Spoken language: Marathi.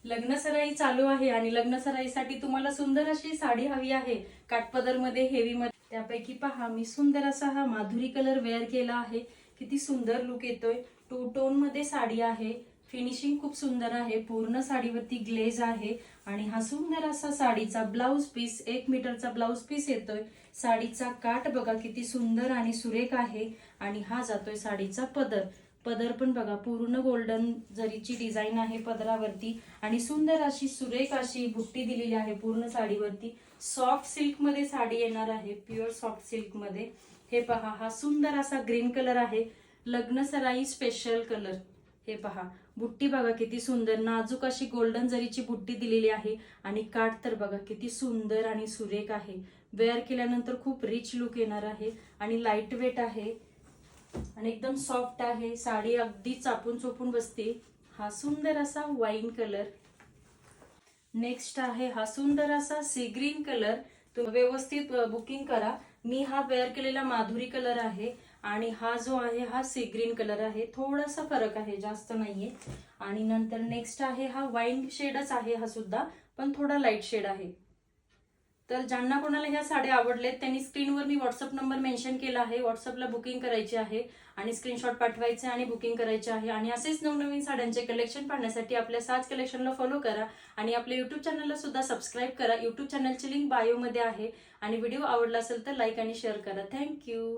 लग्नसराई चालू आहे आणि लग्नसराईसाठी तुम्हाला सुंदर अशी साडी हवी आहे काठपदर मध्ये, हेवी मध्ये. त्यापैकी पहा, मी सुंदर असा हा माधुरी कलर वेअर केला आहे. किती सुंदर लुक येतोय. टू टोन मध्ये साडी आहे. फिनिशिंग खूप सुंदर आहे. पूर्ण साडीवरती ग्लेज आहे आणि हा सुंदर असा साडीचा ब्लाउज पीस, 1 मीटरचा ब्लाउज पीस येतोय. साडीचा काठ बघा किती सुंदर आणि सुरेख आहे आणि हा जातोय साडीचा पदर. पदर पण बघा पूर्ण गोल्डन जरीची डिझाईन आहे पदरावरती आणि सुंदर अशी सुरेख अशी बुट्टी दिलेली आहे पूर्ण साडीवरती. सॉफ्ट सिल्क मध्ये साडी येणार आहे, प्युअर सॉफ्ट सिल्क मध्ये. हे पहा, हा सुंदर असा ग्रीन कलर आहे, लग्नसराई स्पेशल कलर. हे पहा, बुट्टी बघा किती सुंदर नाजूक अशी गोल्डन जरीची बुट्टी दिलेली आहे आणि काठ तर बघा किती सुंदर आणि सुरेख आहे. वेअर केल्यानंतर खूप रिच लुक येणार आहे आणि लाईट वेट आहे आणि एकदम सॉफ्ट आहे. साडी अगदी चापून चोपून बसते. हा सुंदर असा वाईन कलर. नेक्स्ट आहे हा सुंदर असा सी ग्रीन कलर. तुम्ही व्यवस्थित बुकिंग करा. मी हा वेअर केलेला माधुरी कलर आहे आणि हा जो आहे हा सी ग्रीन कलर आहे. थोडासा फरक आहे, जास्त नाहीये. आणि नंतर नेक्स्ट आहे हा वाईन शेडच आहे हा सुद्धा, पण थोडा लाईट शेड आहे. तर ज्यांना कोणाला ह्या साड्या आवडल्यात त्यांनी स्क्रीनवर मी व्हॉट्सअप नंबर मेन्शन केला आहे. व्हॉट्सअपला बुकिंग करायची आहे आणि स्क्रीनशॉट पाठवायचे आणि बुकिंग करायचे आहे. आणि असेच नवनवीन साड्यांचे कलेक्शन पाहण्यासाठी आपल्या साज कलेक्शनला फॉलो करा आणि आपल्या युट्यूब चॅनलला सुद्धा सबस्क्राईब करा. युट्यूब चॅनलची लिंक बायोमध्ये आहे आणि व्हिडिओ आवडला असेल तर लाईक आणि शेअर करा. थँक्यू.